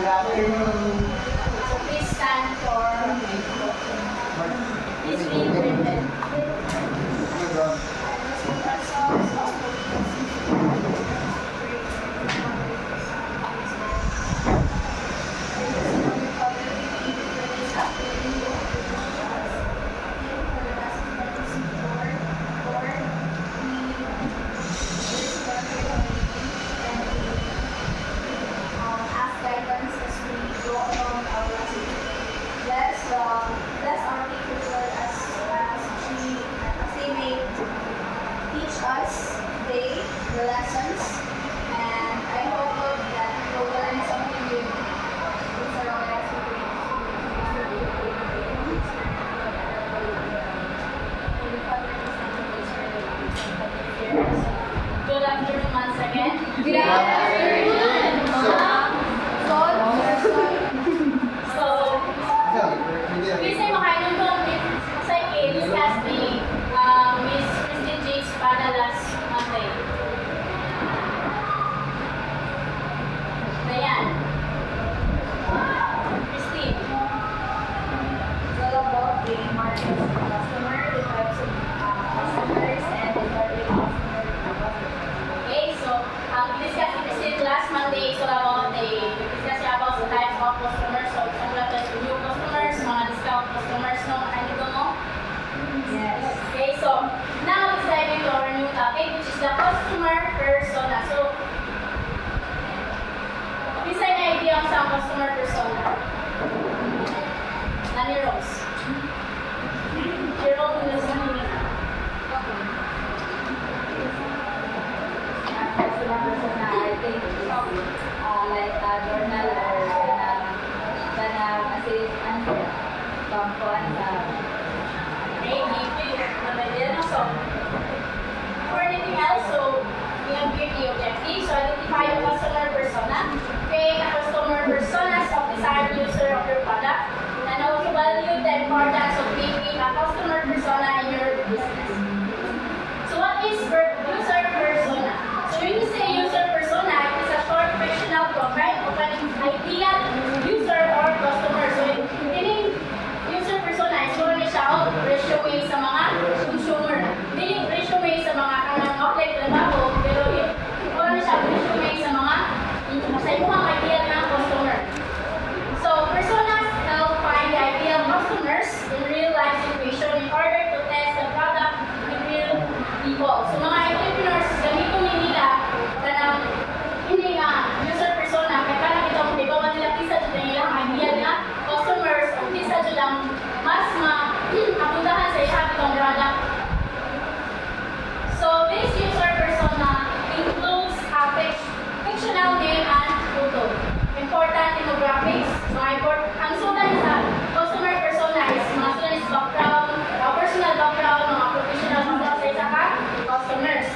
Please stand for this being written. Bless our teachers, Lord, as they may teach us today the lessons, and I hope, Lord, that we'll learn something new. Good afternoon once again. Good afternoon. Please say makainom ko sa discuss ni Miss Christine James Pada last Monday. Dayan. Christine. It's all about the market of the customer, the types of customers, and the target customer. Okay, so discuss ni Christine last Monday is all about discuss about the types of customers. So example, the new customers, mga discount customers, no? Ano ito, no? Yes. Okay, so now let's dive into our new topic, which is the customer persona. So, isa yung idea ang sa customer persona. Nani Rose? Jerome, yung nasa nila. Customer persona, I think, like a journal or For anything else, so we have here the objective. So identify the customer persona, create a customer personas of desired user of your product, and also value the importance of creating a customer persona in your business. So what is user persona? So when you say user persona, it is a short fictional profile of an ideal user or customer. So meaning user persona is more siya o resume sa mga consumer. Meaning resume sa mga kanang outlet trabaho, pero more siya resume sa mga ideal ng customer. So personas help find the ideal customers in real life situation in order to test the product in real people. So mga entrepreneurs, ganito nila kanang hindi nga user persona, kaya parang itong ibawa nila kisa dito nilang ideal na customers o kisa dito lang mas mapuntahan sa ihap itong product. So this user persona includes a fictional name and photo. Important demographics, ang sunan sa customer persona is mga sunan is background, personal background, mga professional background sa isa ka customers.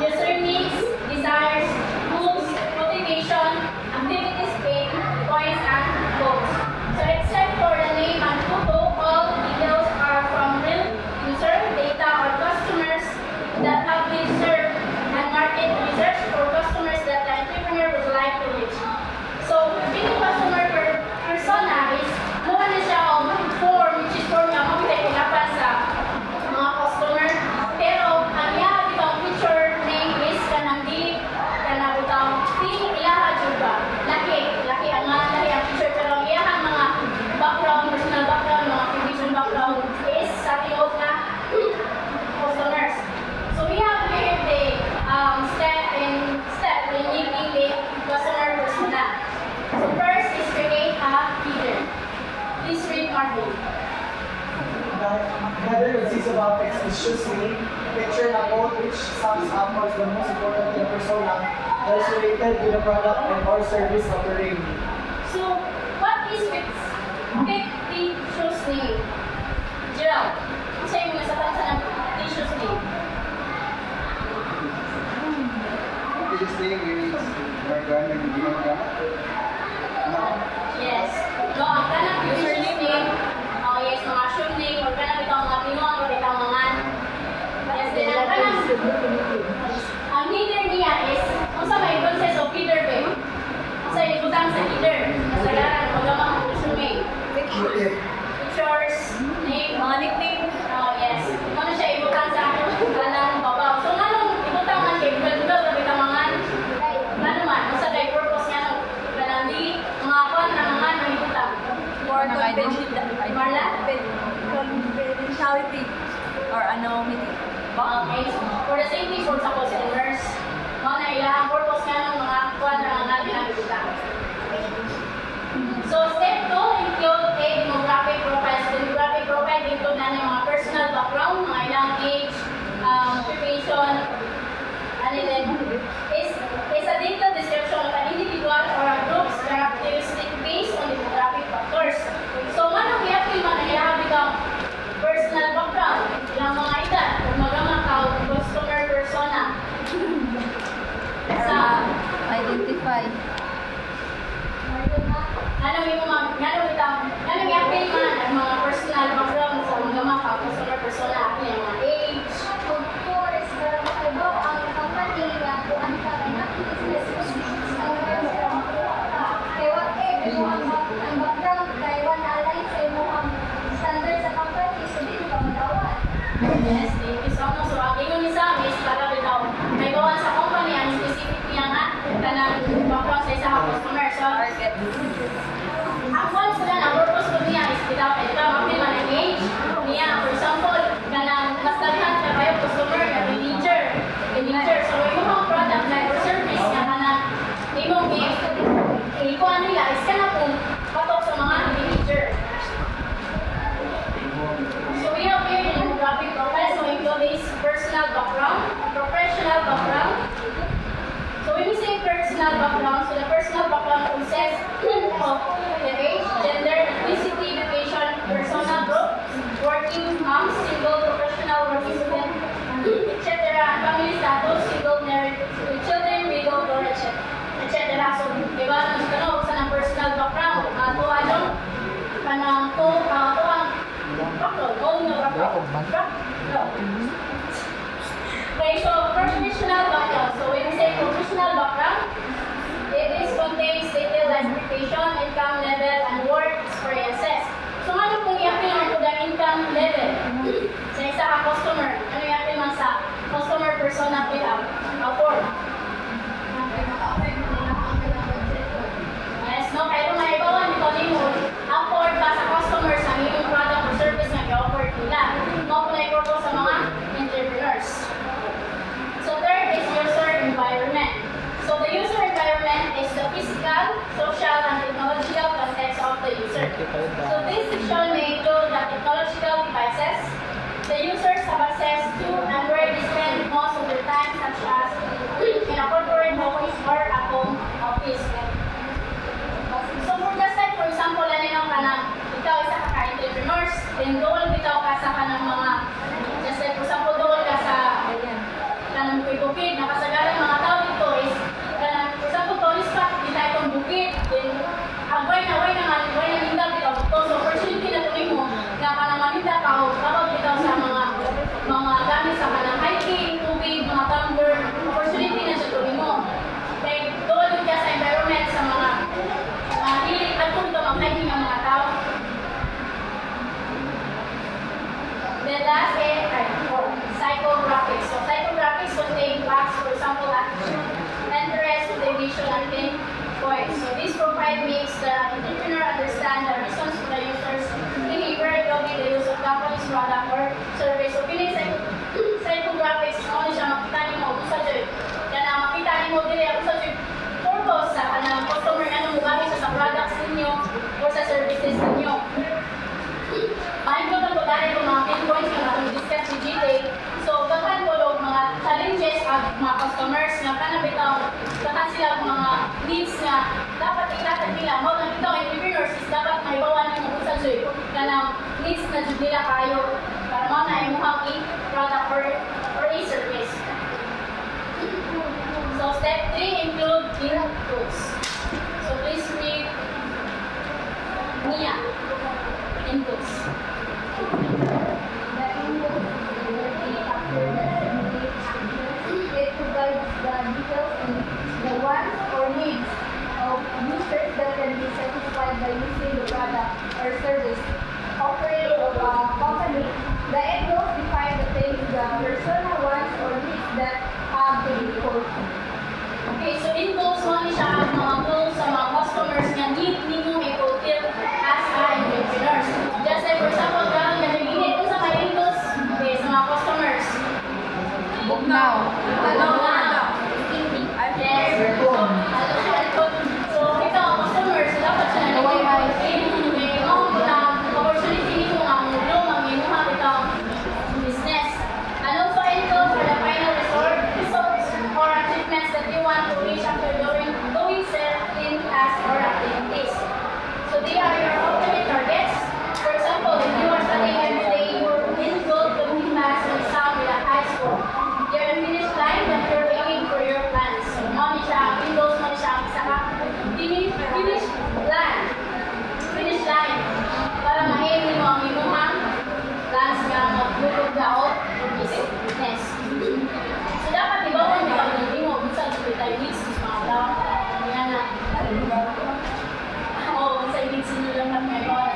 User needs, desires, goals, motivation, activities, pain, points, and goals. So except for the name and photo, all details are from real user data or customers that have been served and market research for customers that the entrepreneur would like to reach. So being customer persona is mukha na siya o form, which is form nga magkailapan sa mga customer. Pero ang iyaha itong feature name is kanang di kanang itong ilaha juga. Laki ang feature, pero ang iyaha mga background, personal background, mga condition background is sa tinuod na customers. So we have here the step in making the customer persona. So first is create a feeder. Please read Marvin. Another consists of affix is choosing picture na quote which sums up what's the most important to the persona that is related to the product and or service offering. So what is fictitious name? Gerald, kung sa'yo mo nasa tansa ng fictitious name? Fictitious name is Morgan and Bianca. Yes. No, ang kanang username name, yes, mga assumed name, or kanang itong mga pinuan, or itong mga yes, then ang kanang ang header niya is, kung sa may process of header ba, sa ibutang sa Teachers, name, mga nickname. Yes. Ano siya ibutan sa akin? Kanang babaw. So, nanong ibutan man kay Google, sabi ka mga ano man, sa kay purpose niya nung kanang di, mga kwan na mga ano ibutan. For confidentiality. Marla? Confidentiality. Or anonymity. Okay. For the safety for sa customers, mga na ilang purpose nga ng mga kwan na mga ginagawa. So, step 2 include a demographic profile. So, demographic profile include na yung mga personal background, mga ilang age, occupation, and then is a detailed description of an individual or a group's characteristic based on demographic factors. So, manong i-appeal man na i-habi kang personal background, ilang mga edad, kung magamakaw, customer persona. Sa Identify. Ano i-appeal man ang mga personal background sa magamakaw, customer persona, ilang mga age. Of course, iba ang company nga kuan ka na business kay what ang background kay one align sa imong standard sa company so di ka madawat. Yes, thank you so much. So, ang ingon ni Sam is para bitaw may gawan sa company ang specific niya nga kanang background sa isa ka customer. So, Target. ang one sila na purpose ko niya is bitaw mapil man ang age niya. For example, kanang mas daghan ka kayo customer na teenager. So, imong product na or service nga kanang imong ikuha nila is kanang kung patok sa mga teenager. So we have here the demographic profile. So include this personal background, professional background. So when we say personal background, so the personal background consists of the age, gender, ethnicity, education, personal group, working mom, single, professional, working student, etc. And family status, single, married, with children, widow, or etc. So, diba, nung sa ng personal background, to anong, kanang to ang Okay, so professional background. So when we say professional background, it contains detailed identification, income level, and work experiences. So ano kung i-appeal man ko ng income level sa isa ka customer? Ano i-appeal man sa customer persona fill-up? Form. Yes, no? Kaya kung maibawan ito nimo, afford ka sa customers ang iyong product or service na i-offer nila. No, kung na-purpose sa mga entrepreneurs. So third is user environment. So the user environment is the physical, social, and technological context of the user. So this section may include the technological devices the users have access to and where they spend most of their time, such as in a corporate office or at home office. So just like for example, ikaw isa ka ka-entrepreneurs, then doon bitaw ka sa kanang mga, just like for example, doon ka sa kanang bukid, nakasagaran mga tao dito is, kanang for example, tourist spot, kita itong bukid, then way na ninda bitaw dito. So opportunity na tuloy mo, na kanang maninda ka, kapag bitaw sa mga gamit sa kanang hiking, tubig, mga tumbler, opportunity na siya tuloy mo. Like, doon ka sa environment sa mga hilig at kung ito mag-hiking ang mga tao. Then last is psychographics. So psychographics contain facts, for example, attitude, interest, motivation, and pain points. So this profile makes the entrepreneur understand the reasons for the user's behavior regarding the use of company's product or service. So piling psychographics, ano siya makita niyo mo kung sa dyan. Yan na makita niyo mo dili kung sa dyan purpose sa kanang customer na nung gamit sa products ninyo or sa services ninyo. Mahimpot ang dahil kung mga pain points na natin discuss ni GJ. So, kakan po mga challenges at mga customers na kanabitaw, kakan sila mga needs na dapat itatag nila. Mga nabitaw entrepreneurs is dapat maibawan yung mga sa joy kanang needs na jud nila kayo para mga na imuhang i-product or i-service. So, step 3 include inputs. So, please read Mia. Inputs. It provides the details and the wants or needs of users that can be satisfied by using the product or service offering of a company, the end goals define the things the persona wants or needs that have to be fulfilled. Okay, so in goals mo ni siya ang mga goals sa mga customers nga need nimo i-fulfill as a entrepreneurs. Just like for example, karon nga nagingit ko sa mga goals okay, sa mga customers. Book now. Ano na? Yes. So, ikaw, customers, dapat siya na nag-i-fulfill. Opportunity nito nga mulo, mag-inuha ikaw business. And also in goals for the final resort, results or achievements that you want to reach after doing certain tasks or activities. So they are your ultimate targets. For example, if you are studying every day, your end goal to be pass an exam with a high score. You're the finish line that you're aiming for your plans. So, mo ni siya, end goals mo ni siya, isa ka, finish line, para ma-aim mo ang imuhang plans nga maglulog daot o business. So, dapat ibawon ka ng mo, minsan sa tayo needs, mga tao, yan na. Oo, minsan needs nyo lang na may mga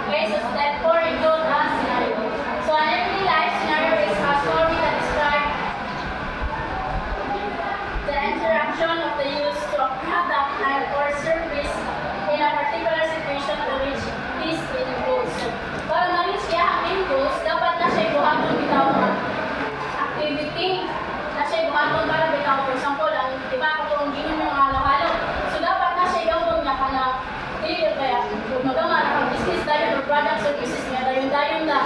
okay, so step 4, include a scenario. So, an everyday life scenario is a story that describes the interaction of the use to a product and or service in a particular situation to which this end goals. So, para ma-reach kaya ang end goals, dapat na siya ibuhaton bitaw ng activity. Na siya ibuhaton para bitaw, for example, ang iba ko itong ginom yung halo-halo. So, dapat na siya ibuhaton nga ka na dili kaya kung magama na business tayo or product services nga dayon-dayon na.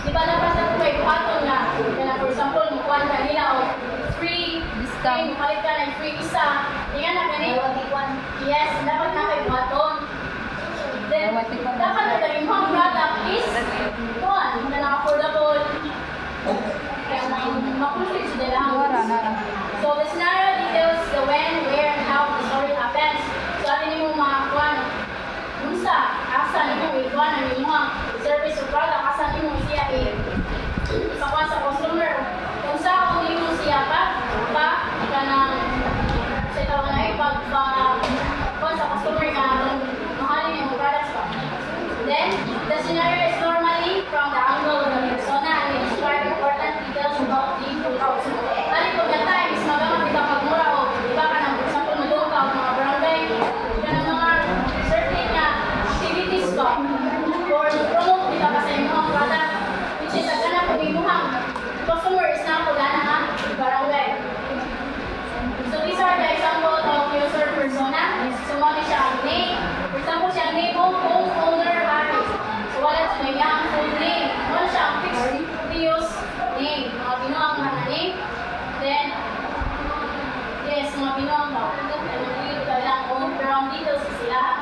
Di ba dapat na kung may ibuhaton nga, kaya for example, mukuhan ka nila o free discount, mukalit ka ng free isa. Yan na ganit. Yes, dapat na kayo buhaton. Then, dapat na kayo yung product is kuhan, na affordable. Kaya makulfit sila lang. So, the scenario details the when, where, and how the story happens. So, atin yung mga kuhan, unsa, asan yung ikuhan ang yung mga service or product, asan yung siya ipakuhan sa customer. Unsa kung yung siya pa ka ng sa tawag na ipagpakuhan sa customer nga mahalin yung products pa. Then, the scenario is normally from the angle of the persona and it describes important details about the product. Ano po na time is magamit ka pagmura o iba ka ng, for example, madung ka o mga barangay, ka ng mga certain activities ba or promote kita ka sa imuhang product which is agana kung imuhang customer is na po gana nga barangay. So these are the example of user persona. So mo siya ang name. For example, siya ang name o homeowner Harry. So wala siya na ang full name. Mo siya ang fixed use name. Mga binuang na name. Then, yes, mga binuang ba. Ano lang on ground details sila.